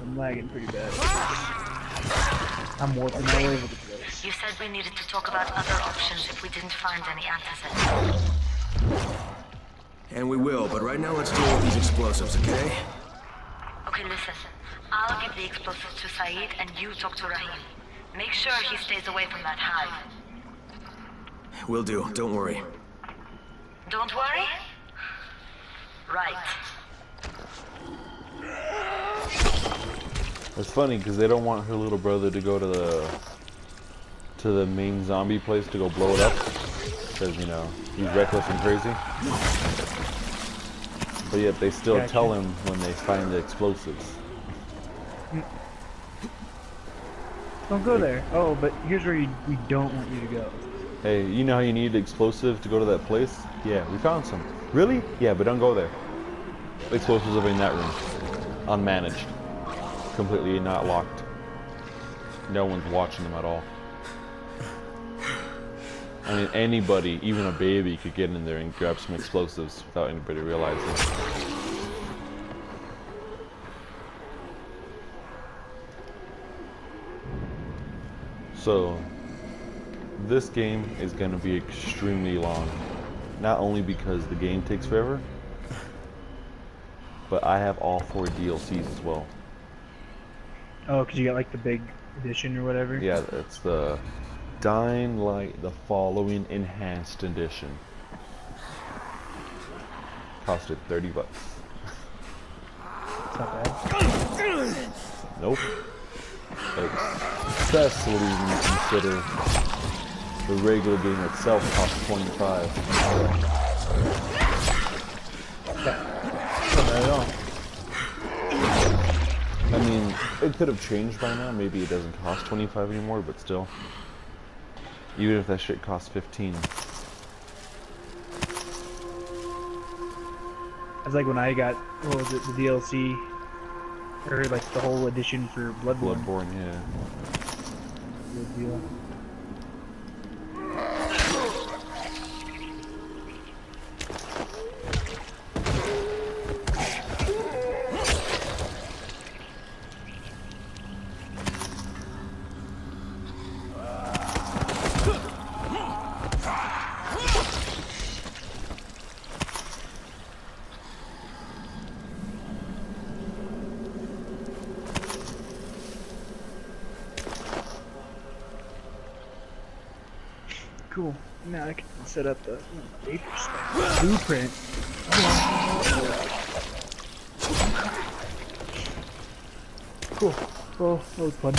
I'm lagging pretty bad. I'm warping all over the place. You said we needed to talk about other options if we didn't find any antizet. And we will, but right now let's deal with these explosives, okay? Okay, listen. I'll give the explosives to Saeed and you talk to Rahim. Make sure he stays away from that hive. Will do, don't worry. Don't worry? Right. It's funny because they don't want her little brother to go to the main zombie place to go blow it up because, you know, he's reckless and crazy. But yet they still tell him when they find the explosives. Don't go there. Oh, but here's where we don't want you to go. Hey, you know how you need explosive to go to that place? Yeah, we found some. Really? Yeah, but don't go there. Explosives are in that room. Unmanaged. Completely not locked. No one's watching them at all. I mean, anybody, even a baby, could get in there and grab some explosives without anybody realizing. So, this game is going to be extremely long. Not only because the game takes forever, but I have all 4 DLCs as well. Oh, because you got like the big edition or whatever? Yeah, it's the Dying Light the Following Enhanced Edition. Costed $30. It's not bad. Nope. Especially when you consider the regular game itself costs $25. Yeah. Not bad at all. I mean, it could have changed by now. Maybe it doesn't cost $25 anymore, but still. Even if that shit costs $15. It's like when I got, what was it, the DLC, or like the whole edition for Bloodborne. Bloodborne, yeah. Good deal. Cool. Now I can set up the blueprint. Cool. Oh, that was fun.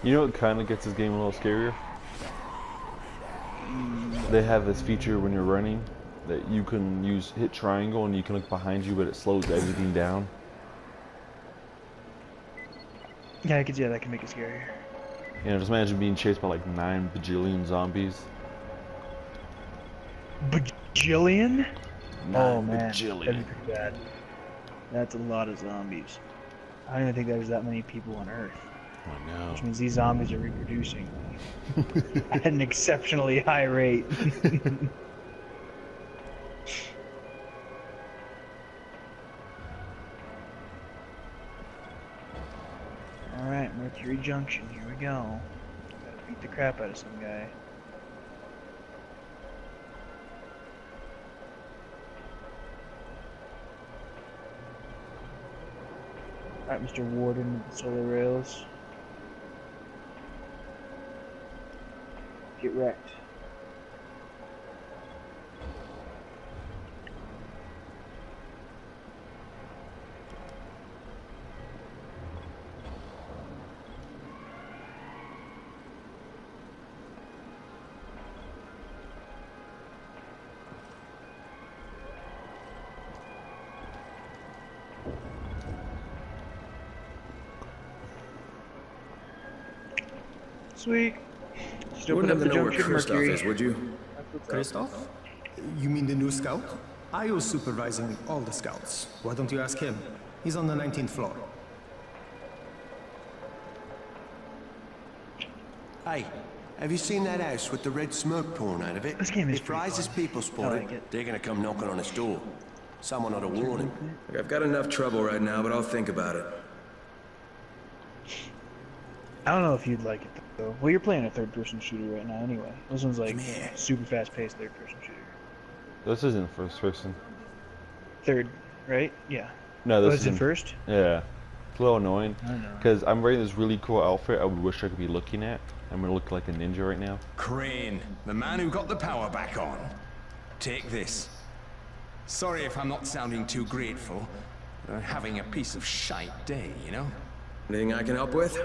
You know what kind of gets this game a little scarier? They have this feature when you're running that you can hit triangle and you can look behind you, but it slows everything down. Yeah, I could. Yeah, that can make it scarier. You know, just imagine being chased by like 9 bajillion zombies. Bajillion? 9 Oh man, bajillion. that'd be pretty bad. That's a lot of zombies. I don't even think there's that many people on Earth. I know. Which means these zombies are reproducing at an exceptionally high rate. Alright, Mercury Junction, here we go. Gotta beat the crap out of some guy. Alright, Mr. Warden with the solar rails. Get wrecked. Sweet. Just You open wouldn't up have the to know where junction, Christoph Mercury. is, would you? Christoph? You mean the new scout? I was supervising all the scouts. Why don't you ask him? He's on the 19th floor. Hey, have you seen that house with the red smoke pouring out of it? This game is If pretty Rise's fun. people spot I like it, it. they're gonna come knocking on his door. Someone ought to warn him. Look, I've got enough trouble right now, but I'll think about it. I don't know if you'd like it though. Well, you're playing a third-person shooter right now, anyway. This one's like Come here. super fast-paced third-person shooter. This isn't first person. Third, right? Yeah. No, Oh, this is isn't. it first? Yeah. It's a little annoying. I know. Because I'm wearing this really cool outfit I would wish I could be looking at. I'm gonna look like a ninja right now. Crane, the man who got the power back on. Take this. Sorry if I'm not sounding too grateful. But I'm having a piece of shite day, you know? Anything I can help with?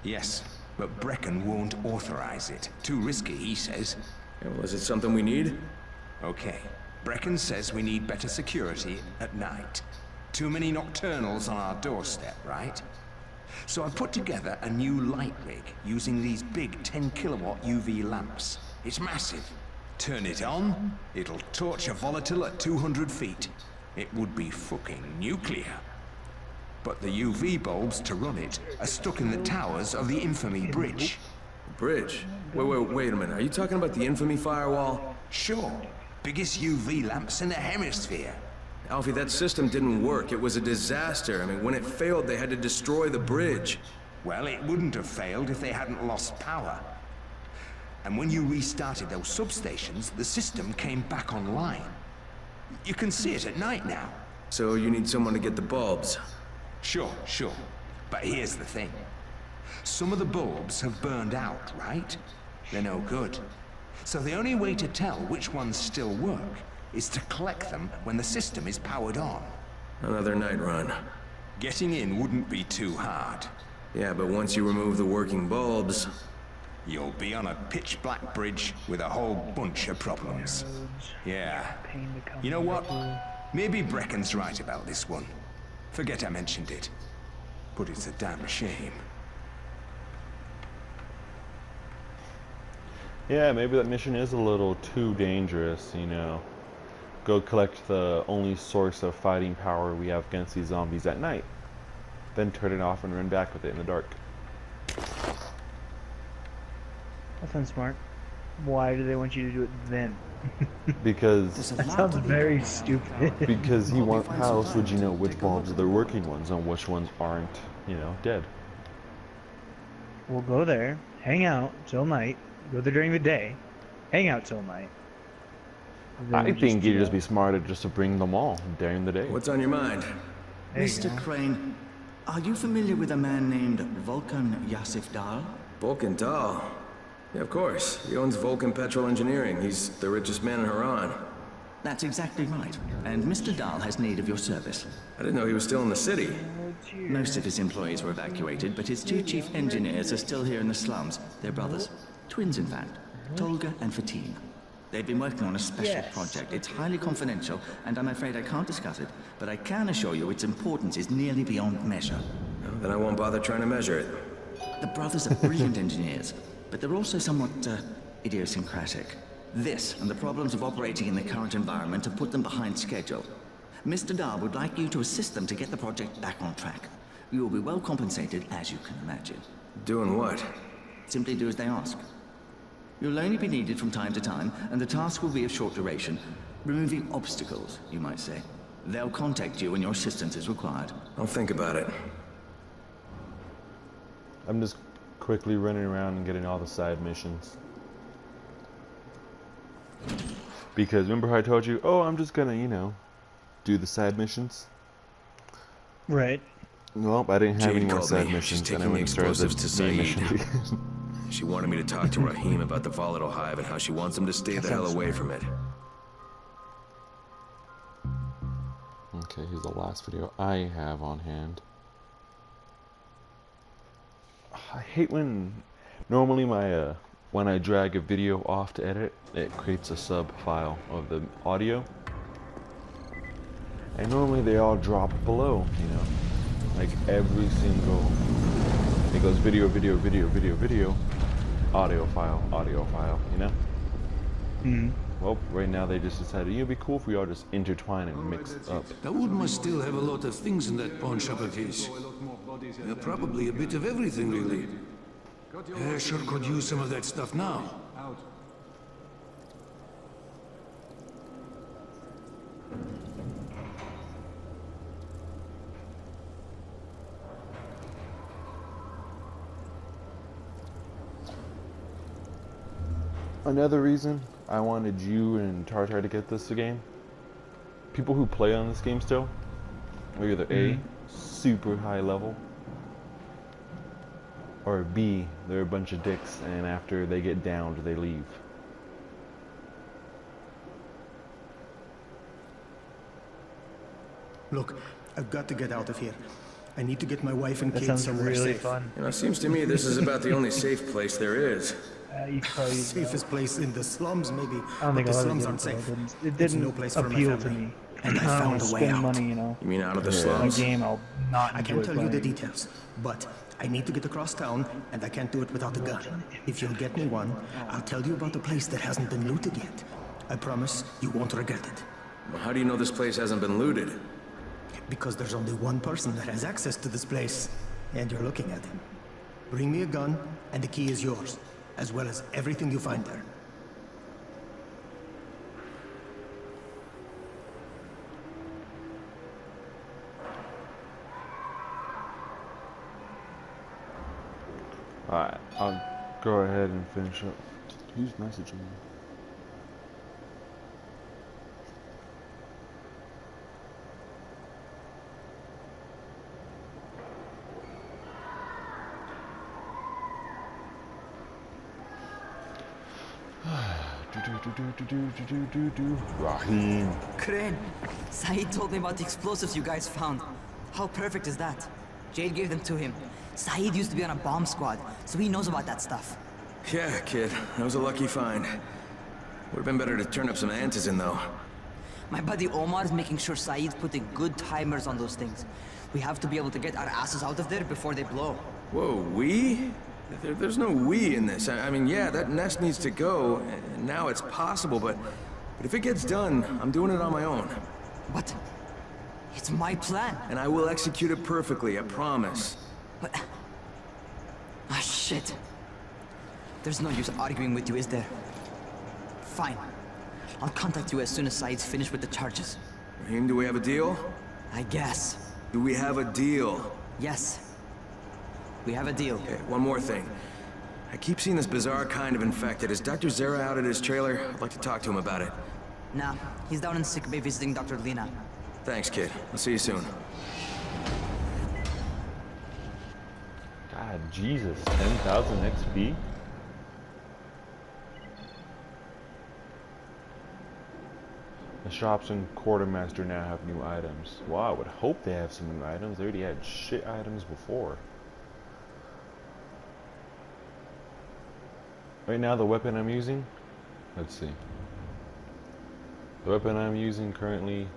Yes, but Brecken won't authorize it. Too risky, he says. Yeah, well, is it something we need? Okay. Brecken says we need better security at night. Too many nocturnals on our doorstep, right? So I put together a new light rig using these big 10 kilowatt UV lamps. It's massive. Turn it on, it'll torch a volatile at 200 feet. It would be fucking nuclear. But the UV bulbs to run it are stuck in the towers of the Infamy Bridge. Bridge? Wait a minute. Are you talking about the infamy firewall? Sure, biggest UV lamps in the hemisphere. Alfie, that system didn't work. It was a disaster. I mean, when it failed, they had to destroy the bridge. Well, it wouldn't have failed if they hadn't lost power. And when you restarted those substations, the system came back online. You can see it at night now. So you need someone to get the bulbs. Sure. But here's the thing. Some of the bulbs have burned out, right? They're no good. So the only way to tell which ones still work is to collect them when the system is powered on. Another night run. Getting in wouldn't be too hard. Yeah, but once you remove the working bulbs... You'll be on a pitch-black bridge with a whole bunch of problems. Yeah. Pain to come You know what? back. Maybe Brecken's right about this one. Forget I mentioned it. But it's a damn shame. Yeah, maybe that mission is a little too dangerous, you know. Go collect the only source of fighting power we have against these zombies at night. Then turn it off and run back with it in the dark. That sounds smart. Why do they want you to do it then? Because That sounds very stupid. how else would you know which bulbs are the working ones and which ones aren't, you know, dead? We'll go there, hang out till night, go there during the day, hang out till night. Then I we think do you'd just that. be smarter just to bring them all during the day. What's on your mind? There you Mr. go. Crane, are you familiar with a man named Vulcan Yasif Dahl? Vulcan Dahl. Yeah, of course. He owns Vulcan Petrol Engineering. He's the richest man in Haran. That's exactly right. And Mr. Dahl has need of your service. I didn't know he was still in the city. Most of his employees were evacuated, but his two chief engineers are still here in the slums. They're brothers. Twins, in fact. Tolga and Fatima. They've been working on a special Yes. project. It's highly confidential, and I'm afraid I can't discuss it. But I can assure you its importance is nearly beyond measure. Then I won't bother trying to measure it. The brothers are brilliant engineers, but they're also somewhat idiosyncratic. This and the problems of operating in the current environment have put them behind schedule. Mr. Dahl would like you to assist them to get the project back on track. You will be well compensated, as you can imagine. Doing what? Simply do as they ask. You'll only be needed from time to time, and the task will be of short duration. Removing obstacles, you might say. They'll contact you when your assistance is required. I'll think about it. I'm just quickly running around and getting all the side missions. Because remember how I told you, oh, I'm just gonna, you know, do the side missions? Right. Well, I didn't have Jade any more called side me. missions, She's and I taking went the and started explosives the to main Saeed. mission. She wanted me to talk to Rahim about the volatile hive and how she wants him to stay the hell away from it. Okay, here's the last video I have on hand. I hate when normally my when I drag a video off to edit, it creates a sub file of the audio, and normally they all drop below, you know, like every single, it goes video, video, video, video, video, audio file, you know? Hmm. Well, right now they just decided it'd be cool if we all just intertwine and mix up. Dawood must still have a lot of things in that pawn shop of his. Probably a bit of everything, really. Sure could use some of that stuff now. Another reason I wanted you and Tartar to get this game, people who play on this game still are either A, super high level, or B, they're a bunch of dicks and after they get downed, they leave. Look, I've got to get out of here. I need to get my wife and That kids sounds somewhere really safe. fun. You know, it seems to me this is about the only safe place there is. You could probably use that. Safest place in the slums, maybe. I don't but think the I'll ever slums get aren't into it. safe. It It's didn't no place for my appeal to family. me. And I don't found wanna a way spend out. money, you know. You mean out of the A slums? game I'll not I can't enjoy tell you the playing. details, but I need to get across town, and I can't do it without a gun. If you'll get me one, I'll tell you about a place that hasn't been looted yet. I promise you won't regret it. Well, how do you know this place hasn't been looted? Because there's only one person that has access to this place, and you're looking at him. Bring me a gun, and the key is yours, as well as everything you find there. Alright, I'll go ahead and finish up. Who's messaging me? Rahim. Crane, Saeed told me about the explosives you guys found. How perfect is that? Jade gave them to him. Saeed used to be on a bomb squad, so he knows about that stuff. Yeah, kid. That was a lucky find. Would've been better to turn up some antizen, though. My buddy Omar is making sure Saeed's putting good timers on those things. We have to be able to get our asses out of there before they blow. Whoa, we? There's no we in this. I mean, yeah, that nest needs to go, and now it's possible, but if it gets done, I'm doing it on my own. But it's my plan. And I will execute it perfectly, I promise. But... ah, shit. There's no use arguing with you, is there? Fine. I'll contact you as soon as Saeed's finished with the charges. Rahim, do we have a deal? I guess. Do we have a deal? Yes. We have a deal. Okay, one more thing. I keep seeing this bizarre kind of infected. Is Dr. Zera out at his trailer? I'd like to talk to him about it. Nah, he's down in sick bay visiting Dr. Lena. Thanks, kid. I'll see you soon. God, Jesus, 10,000 XP? The shops and quartermaster now have new items. Well, I would hope they have some new items. They already had shit items before. Right now, the weapon I'm using, let's see. The weapon I'm using currently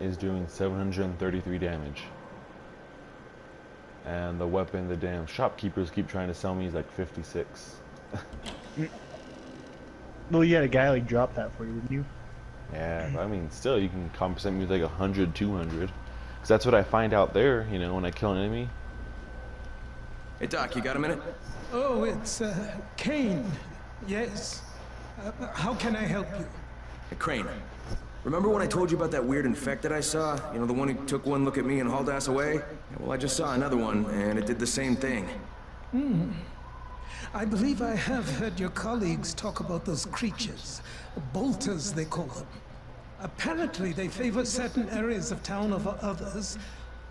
is doing 733 damage. And the weapon the damn shopkeepers keep trying to sell me is like 56. Well, you had a guy like drop that for you, didn't you? Yeah, but I mean, still, you can compensate me with like 100, 200. Because that's what I find out there, you know, when I kill an enemy. Hey, Doc, you got a minute? Oh, it's, Kane. Yes. How can I help you? Hey, Crane. Remember when I told you about that weird infected I saw? You know, the one who took one look at me and hauled ass away? Yeah, well, I just saw another one, and it did the same thing. I believe I have heard your colleagues talk about those creatures. Bolters, they call them. Apparently, they favor certain areas of town over others,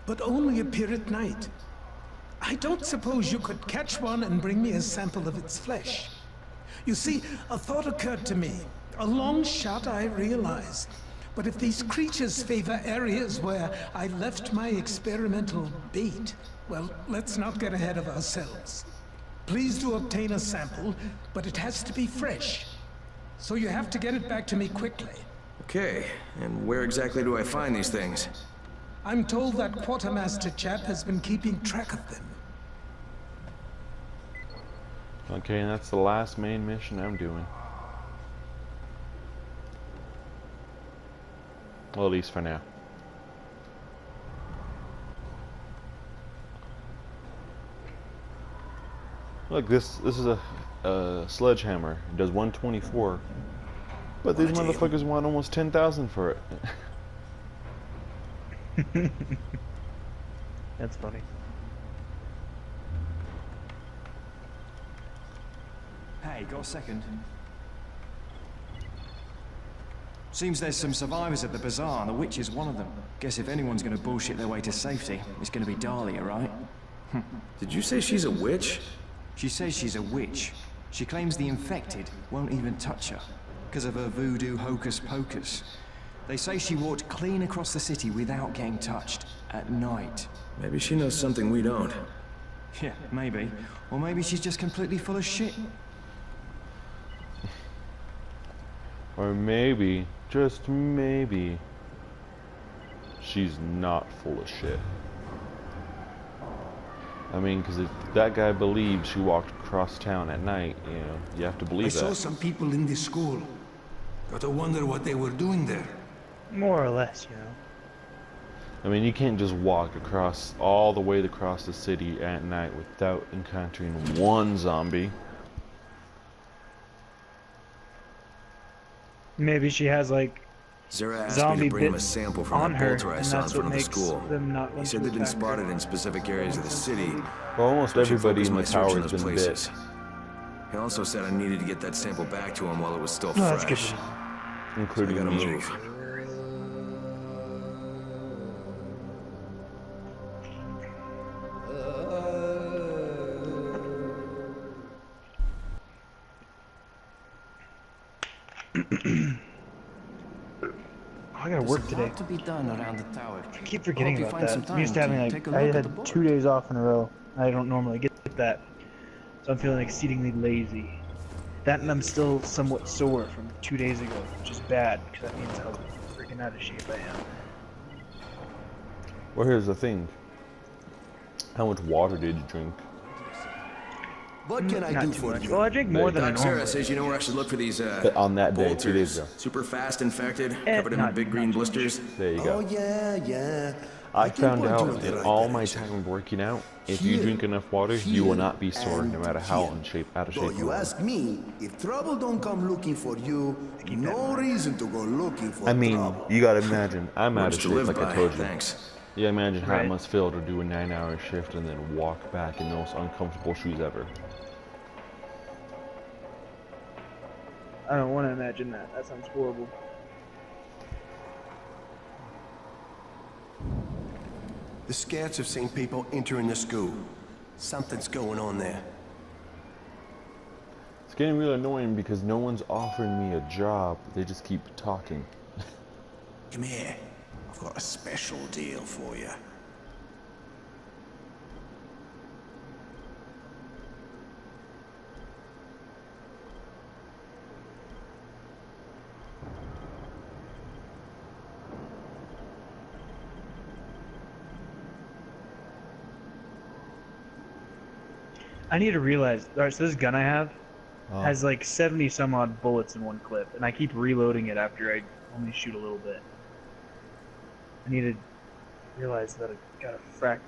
but only appear at night. I don't suppose you could catch one and bring me a sample of its flesh. You see, a thought occurred to me. A long shot, I realize. But if these creatures favor areas where I left my experimental bait, well, let's not get ahead of ourselves. Please do obtain a sample, but it has to be fresh. So you have to get it back to me quickly. Okay, and where exactly do I find these things? I'm told that quartermaster chap has been keeping track of them. Okay, and that's the last main mission I'm doing. Well, at least for now. Look, this is a sledgehammer. It does 124. But these motherfuckers want almost 10,000 for it. That's funny. Hey, got a second? Seems there's some survivors at the bazaar, and the witch is one of them. Guess if anyone's gonna bullshit their way to safety, it's gonna be Dahlia, right? Did you say she's a witch? She says she's a witch. She claims the infected won't even touch her, because of her voodoo hocus pocus. They say she walked clean across the city without getting touched, at night. Maybe she knows something we don't. Yeah, maybe. Or maybe she's just completely full of shit. Or maybe, just maybe, she's not full of shit. I mean, because if that guy believes she walked across town at night, you know, you have to believe I that. saw some people in this school. Gotta wonder what they were doing there. More or less, you know. I mean, you can't just walk across all the way across the city at night without encountering one zombie. Maybe she has like Zara asked me zombie to bring him a bits sample from on that her, bolter I and saw in that's front what of the makes school. them not He want said to they've been attack her. spotted in specific areas of the city. Well, almost So I should everybody focus in my the search tower in has those been places. bit, He also said I needed to get that sample back to him while it was still No, that's good. fresh. including I gotta me. move. I gotta work today. To be done around the tower. I keep forgetting Hope you about find that. some I'm used to time having to like take a I look at had the 2 days off in a row. I don't normally get that, so I'm feeling exceedingly lazy. That and I'm still somewhat sore from 2 days ago, which is bad because that means how freaking out of shape I am. Well, here's the thing. How much water did you drink? What can I Not do too for much. you? Well, I drink more than I Doc normally. Sarah says you know where I should look for these, On that day, 2 days bolters. ago. Super fast infected, covered in not- big green blisters. There you Oh, go. yeah. I think found we're out doing the in right all my direction. time working out, if you Here, drink enough water, you will here, not be sore, no and matter how here. out of So shape you you are. ask me, if trouble don't come looking for you, no reason to go looking for I mean, trouble. you gotta imagine, I'm out Words of to shape, live like I by, told you. thanks. Yeah, imagine how it Right. must feel to do a 9-hour shift and then walk back in the most uncomfortable shoes ever. I don't want to imagine that. That sounds horrible. The scouts have seen people entering the school. Something's going on there. It's getting really annoying because no one's offering me a job, they just keep talking. Come here. I've got a special deal for you. I need to realize. Alright, so this gun I have Oh. has like 70 some odd bullets in one clip, and I keep reloading it after I only shoot a little bit. I need to realize that I got a frack ton